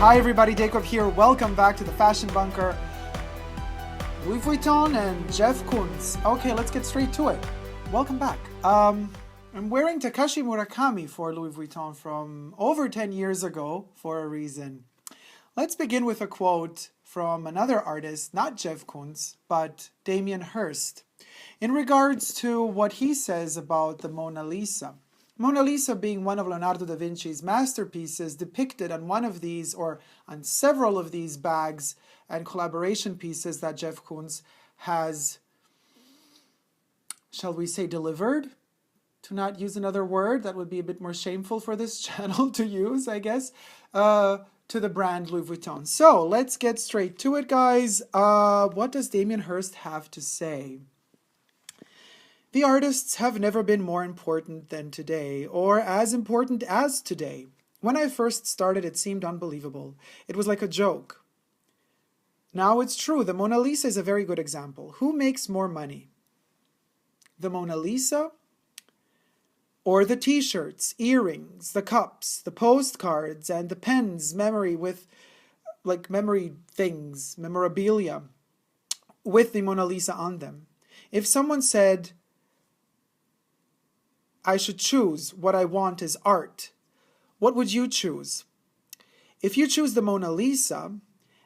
Hi everybody, Dacob here. Welcome back to the Fashion Bunker. Louis Vuitton and Jeff Koons. Okay, let's get straight to it. Welcome back. I'm wearing Takashi Murakami for Louis Vuitton from over 10 years ago for a reason. Let's begin with a quote from another artist, not Jeff Koons, but Damien Hirst, in regards to what he says about the Mona Lisa. Mona Lisa being one of Leonardo da Vinci's masterpieces depicted on one of these or on several of these bags and collaboration pieces that Jeff Koons has, shall we say, delivered? To not use another word that would be a bit more shameful for this channel to use, I guess, to the brand Louis Vuitton. So let's get straight to it, guys. What does Damien Hirst have to say? The artists have never been more important than today, or as important as today. When I first started, it seemed unbelievable. It was like a joke. Now it's true. The Mona Lisa is a very good example. Who makes more money? The Mona Lisa or the t-shirts, earrings, the cups, the postcards, and the pens, memory things, memorabilia with the Mona Lisa on them? If someone said, I should choose what I want as art, what would you choose? If you choose the Mona Lisa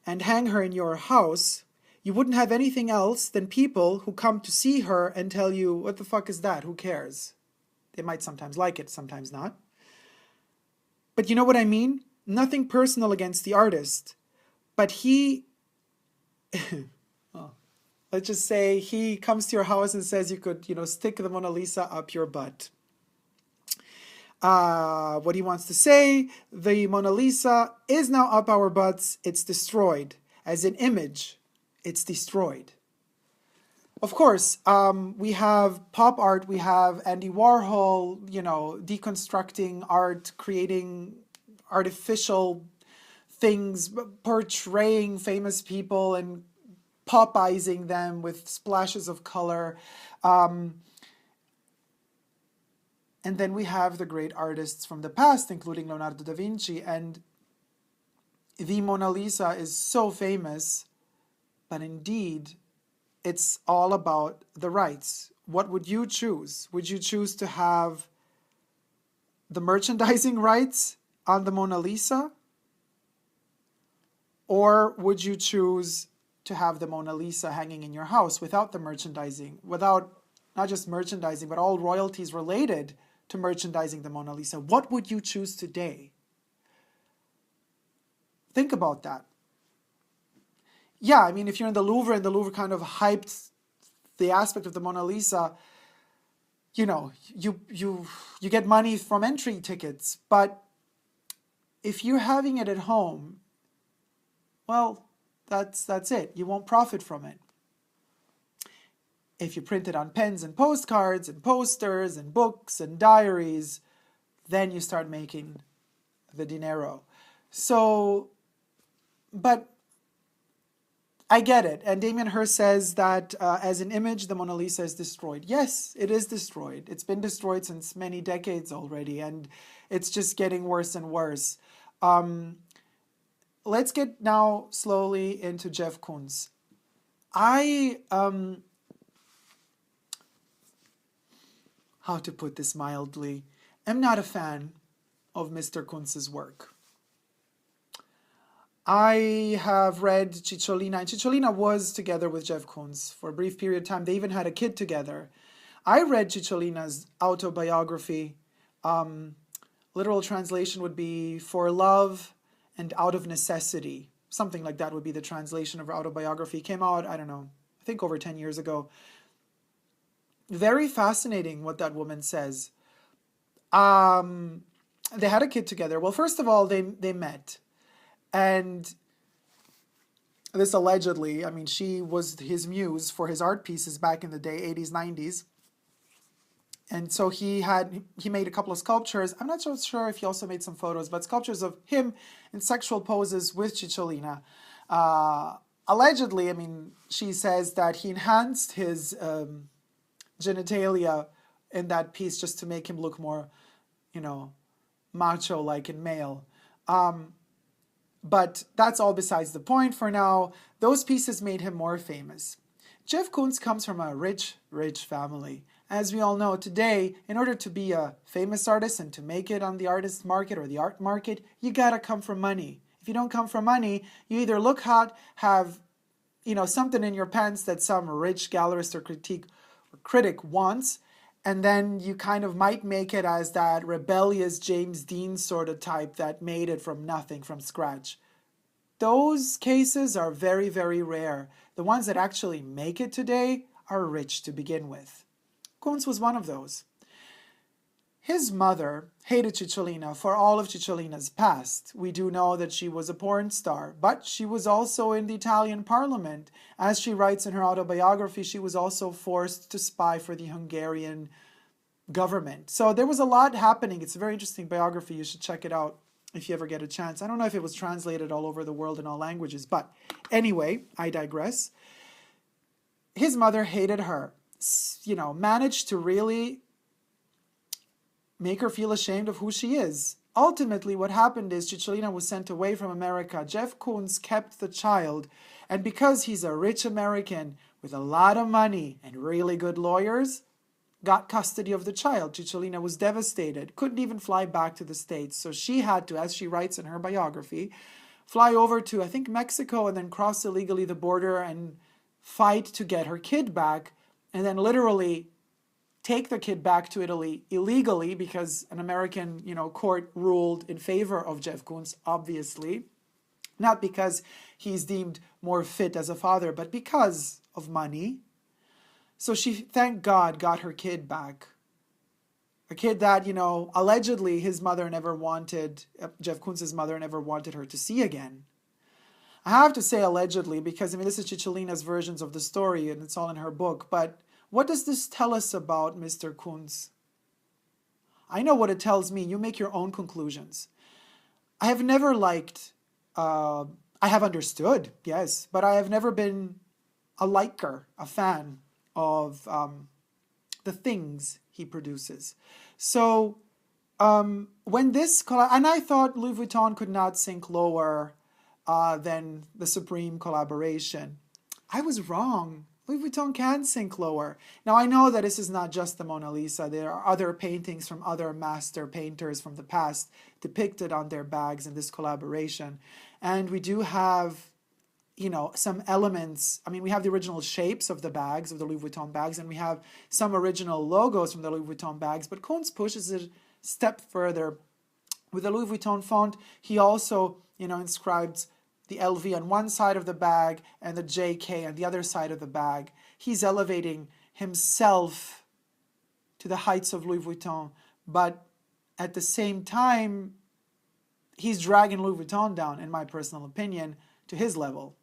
and hang her in your house, you wouldn't have anything else than people who come to see her and tell you, what the fuck is that? Who cares? They might sometimes like it, sometimes not. But you know what I mean? Nothing personal against the artist. But he, well, let's just say he comes to your house and says you could, stick the Mona Lisa up your butt. What he wants to say, the Mona Lisa is now up our butts. It's destroyed. As an image, it's destroyed. Of course, we have pop art, we have Andy Warhol, deconstructing art, creating artificial things, portraying famous people and Popeyezing them with splashes of color. And then we have the great artists from the past, including Leonardo da Vinci. And the Mona Lisa is so famous, but indeed, it's all about the rights. What would you choose? Would you choose to have the merchandising rights on the Mona Lisa? Or would you choose to have the Mona Lisa hanging in your house without the merchandising, without not just merchandising, but all royalties related to merchandising the Mona Lisa? What would you choose today? Think about that. Yeah, I mean, if you're in the Louvre and the Louvre kind of hyped the aspect of the Mona Lisa, you get money from entry tickets. But if you're having it at home, well, that's it. You won't profit from it. If you print it on pens and postcards and posters and books and diaries, then you start making the dinero. So, but I get it. And Damien Hirst says that as an image, the Mona Lisa is destroyed. Yes, it is destroyed. It's been destroyed since many decades already, and it's just getting worse and worse. Let's get now slowly into Jeff Koons. How to put this mildly, am not a fan of Mr. Koons's work. I have read Cicciolina, and Cicciolina was together with Jeff Koons for a brief period of time. They even had a kid together. I read Cicciolina's autobiography. Literal translation would be For Love and Out of Necessity. Something like that would be the translation of her autobiography. It came out, I don't know, I think over 10 years ago. Very fascinating what that woman says. They had a kid together. Well, first of all, they met. And this allegedly, I mean, she was his muse for his art pieces back in the day, 80s, 90s. And so he made a couple of sculptures. I'm not so sure if he also made some photos, but sculptures of him in sexual poses with Cicciolina. Allegedly, I mean, she says that he enhanced his genitalia in that piece just to make him look more, macho-like and male. But that's all besides the point for now. Those pieces made him more famous. Jeff Koons comes from a rich, rich family. As we all know today, in order to be a famous artist and to make it on the artist market or the art market, you gotta come from money. If you don't come from money, you either look hot, have something in your pants that some rich gallerist or critic wants, and then you kind of might make it as that rebellious James Dean sort of type that made it from nothing, from scratch. Those cases are very, very rare. The ones that actually make it today are rich to begin with. Koons was one of those. His mother hated Cicciolina for all of Cicciolina's past. We do know that she was a porn star, but she was also in the Italian parliament. As she writes in her autobiography, she was also forced to spy for the Hungarian government. So there was a lot happening. It's a very interesting biography. You should check it out if you ever get a chance. I don't know if it was translated all over the world in all languages, but anyway, I digress. His mother hated her, managed to really make her feel ashamed of who she is. Ultimately, what happened is Cicciolina was sent away from America. Jeff Koons kept the child, and because he's a rich American with a lot of money and really good lawyers, got custody of the child. Cicciolina was devastated, couldn't even fly back to the States. So she had to, as she writes in her biography, fly over to, I think, Mexico and then cross illegally the border and fight to get her kid back, and then literally take the kid back to Italy illegally because an American, court ruled in favor of Jeff Koons, obviously. Not because he's deemed more fit as a father, but because of money. So she, thank God, got her kid back. A kid that, allegedly his mother never wanted, Jeff Koons' mother never wanted her to see again. I have to say allegedly because, this is Cicciolina's versions of the story and it's all in her book, but what does this tell us about Mr. Koons? I know what it tells me. You make your own conclusions. I have never liked, I have understood, yes, but I have never been a liker, a fan of the things he produces. So when this, and I thought Louis Vuitton could not sink lower than the Supreme collaboration. I was wrong. Louis Vuitton can sink lower. Now, I know that this is not just the Mona Lisa. There are other paintings from other master painters from the past depicted on their bags in this collaboration. And we do have, some elements. We have the original shapes of the bags, of the Louis Vuitton bags, and we have some original logos from the Louis Vuitton bags. But Koons pushes it a step further. With the Louis Vuitton font, he also, inscribes the LV on one side of the bag and the JK on the other side of the bag. He's elevating himself to the heights of Louis Vuitton, but at the same time, he's dragging Louis Vuitton down, in my personal opinion, to his level.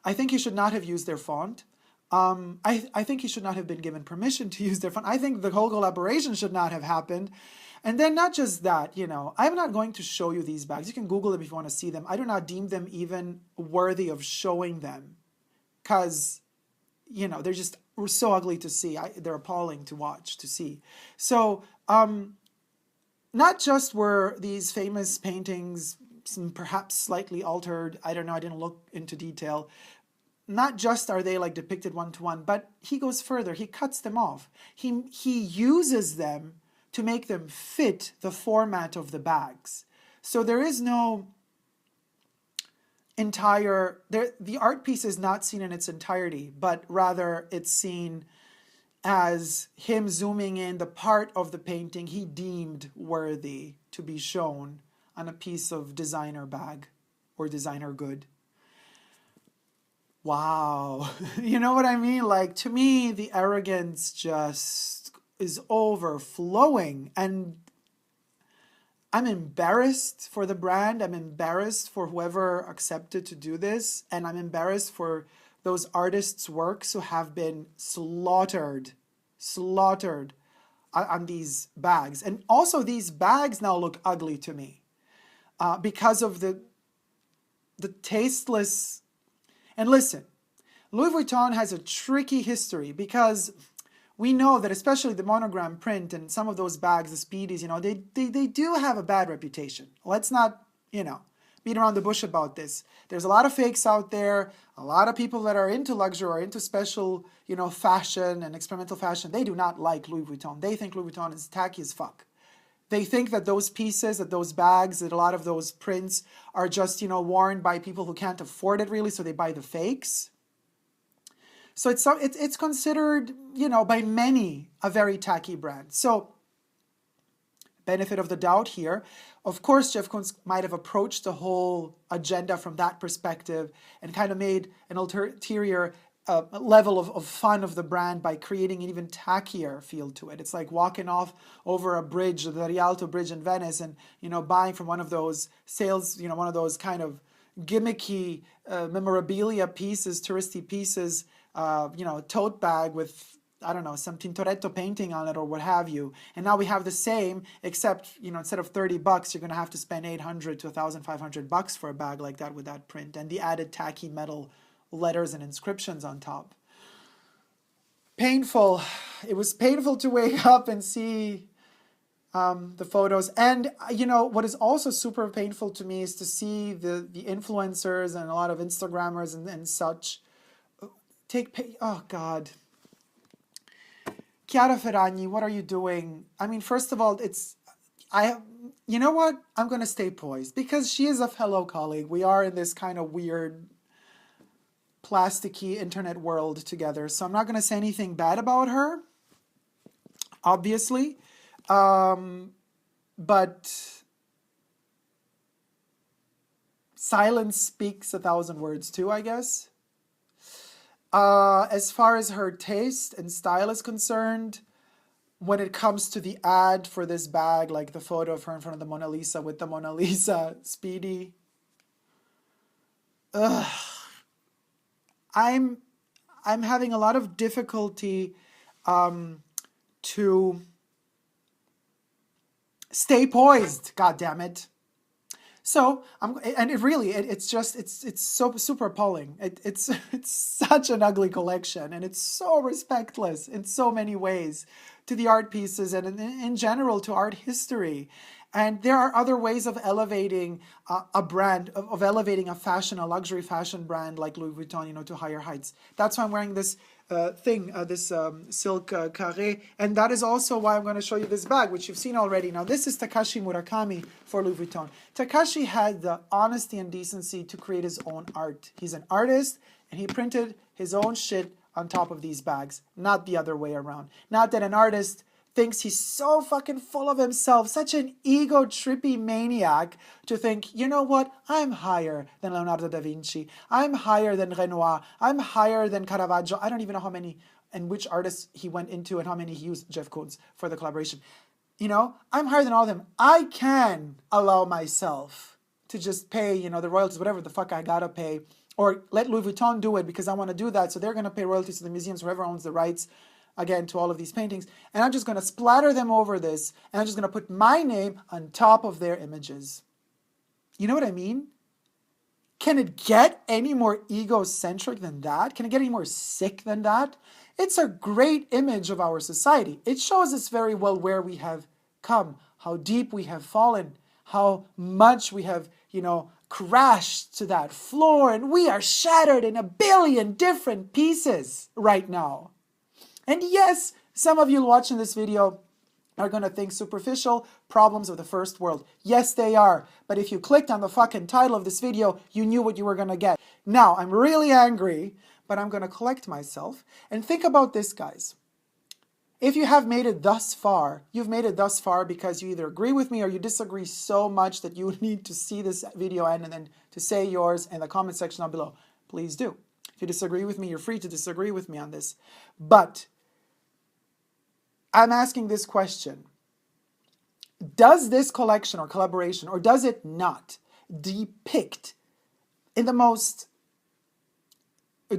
I think he should not have used their font. I think he should not have been given permission to use their font. I think the whole collaboration should not have happened. And then not just that, I'm not going to show you these bags. You can Google them if you want to see them. I do not deem them even worthy of showing them because, they're just so ugly to see. They're appalling to watch, to see. So not just were these famous paintings perhaps slightly altered, I don't know, I didn't look into detail. Not just are they depicted one-to-one, but he goes further. He cuts them off. He uses them to make them fit the format of the bags. So there is no the art piece is not seen in its entirety, but rather it's seen as him zooming in the part of the painting he deemed worthy to be shown on a piece of designer bag or designer good. Wow. You know what I mean? To me, the arrogance just is overflowing, and I'm embarrassed for the brand. I'm embarrassed for whoever accepted to do this, and I'm embarrassed for those artists' works who have been slaughtered on these bags. And also these bags now look ugly to me because of the tasteless. And listen, Louis Vuitton has a tricky history because we know that especially the monogram print and some of those bags, the Speedies, they do have a bad reputation. Let's not, beat around the bush about this. There's a lot of fakes out there. A lot of people that are into luxury or into special, fashion and experimental fashion, they do not like Louis Vuitton. They think Louis Vuitton is tacky as fuck. They think that those pieces, that those bags, that a lot of those prints are just, worn by people who can't afford it really, so they buy the fakes. So it's considered, by many a very tacky brand. So, benefit of the doubt here. Of course, Jeff Koons might have approached the whole agenda from that perspective and kind of made an ulterior level of fun of the brand by creating an even tackier feel to it. It's like walking off over a bridge, the Rialto Bridge in Venice, and buying from one of those sales, one of those kind of gimmicky memorabilia pieces, touristy pieces, tote bag with, I don't know, some Tintoretto painting on it or what have you. And now we have the same, except, instead of $30, you're going to have to spend $800 to $1,500 for a bag like that with that print and the added tacky metal letters and inscriptions on top. Painful. It was painful to wake up and see the photos. And, what is also super painful to me is to see the influencers and a lot of Instagrammers and such oh God. Chiara Ferragni, what are you doing? I mean, first of all, you know what? I'm going to stay poised because she is a fellow colleague. We are in this kind of weird plasticky internet world together. So I'm not going to say anything bad about her, obviously. But silence speaks 1,000 words too, I guess. As far as her taste and style is concerned, when it comes to the ad for this bag, like the photo of her in front of the Mona Lisa with the Mona Lisa Speedy, I'm having a lot of difficulty to stay poised. God damn it! So it's so super appalling. It's such an ugly collection, and it's so respectless in so many ways to the art pieces and in general to art history. And there are other ways of elevating a brand, of elevating a luxury fashion brand like Louis Vuitton, to higher heights. That's why I'm wearing this this silk carré. And that is also why I'm going to show you this bag, which you've seen already. Now, this is Takashi Murakami for Louis Vuitton. Takashi had the honesty and decency to create his own art. He's an artist, and he printed his own shit on top of these bags, not the other way around. Not that an artist thinks he's so fucking full of himself, such an ego-trippy maniac to think, you know what, I'm higher than Leonardo da Vinci, I'm higher than Renoir, I'm higher than Caravaggio. I don't even know how many and which artists he went into and how many he used, Jeff Koons, for the collaboration. I'm higher than all of them. I can allow myself to just pay, the royalties, whatever the fuck I gotta pay, or let Louis Vuitton do it because I want to do that, so they're going to pay royalties to the museums, whoever owns the rights, again, to all of these paintings, and I'm just going to splatter them over this, and I'm just going to put my name on top of their images. You know what I mean? Can it get any more egocentric than that? Can it get any more sick than that? It's a great image of our society. It shows us very well where we have come, how deep we have fallen, how much we have, crashed to that floor, and we are shattered in a billion different pieces right now. And yes, some of you watching this video are going to think superficial problems of the first world. Yes, they are. But if you clicked on the fucking title of this video, you knew what you were going to get. Now, I'm really angry, but I'm going to collect myself. And think about this, guys. If you have made it thus far, you've made it thus far because you either agree with me or you disagree so much that you need to see this video end and then to say yours in the comment section down below. Please do. If you disagree with me, you're free to disagree with me on this. But I'm asking this question. Does this collection or collaboration, or does it not, depict in the most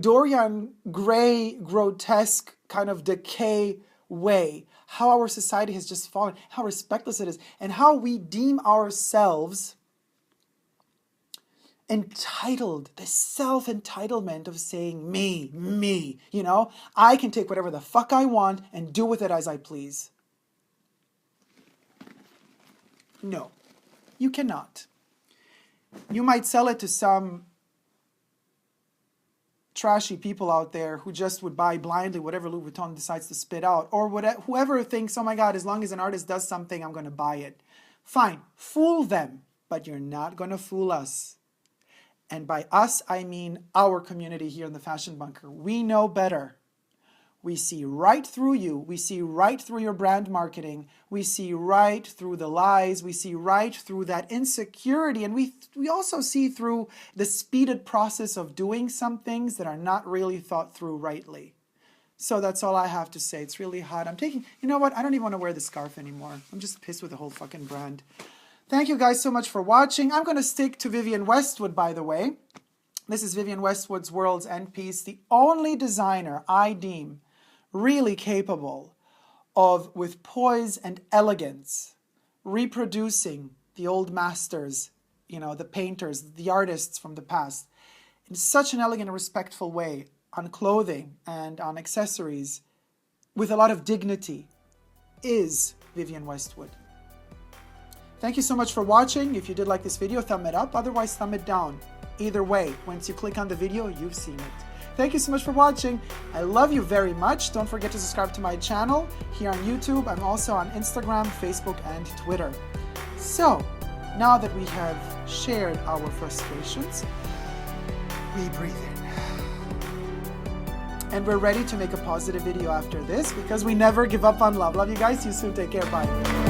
Dorian Gray, grotesque kind of decay way how our society has just fallen, how respectless it is, and how we deem ourselves entitled, the self-entitlement of saying me, I can take whatever the fuck I want and do with it as I please. No, you cannot. You might sell it to some trashy people out there who just would buy blindly whatever Louis Vuitton decides to spit out, or whoever thinks, oh my God, as long as an artist does something, I'm going to buy it. Fine, fool them, but you're not going to fool us. And by us, I mean our community here in the Fashion Bunker. We know better. We see right through you. We see right through your brand marketing. We see right through the lies. We see right through that insecurity. And we also see through the speeded process of doing some things that are not really thought through rightly. So that's all I have to say. It's really hot. You know what? I don't even want to wear the scarf anymore. I'm just pissed with the whole fucking brand. Thank you guys so much for watching. I'm going to stick to Vivienne Westwood, by the way. This is Vivienne Westwood's Worlds End piece. The only designer I deem really capable of, with poise and elegance, reproducing the old masters, you know, the painters, the artists from the past, in such an elegant and respectful way, on clothing and on accessories, with a lot of dignity, is Vivienne Westwood. Thank you so much for watching. If you did like this video, thumb it up. Otherwise, thumb it down. Either way, once you click on the video, you've seen it. Thank you so much for watching. I love you very much. Don't forget to subscribe to my channel here on YouTube. I'm also on Instagram, Facebook, and Twitter. So, now that we have shared our frustrations, we breathe in. And we're ready to make a positive video after this because we never give up on love. Love you guys. See you soon. Take care. Bye.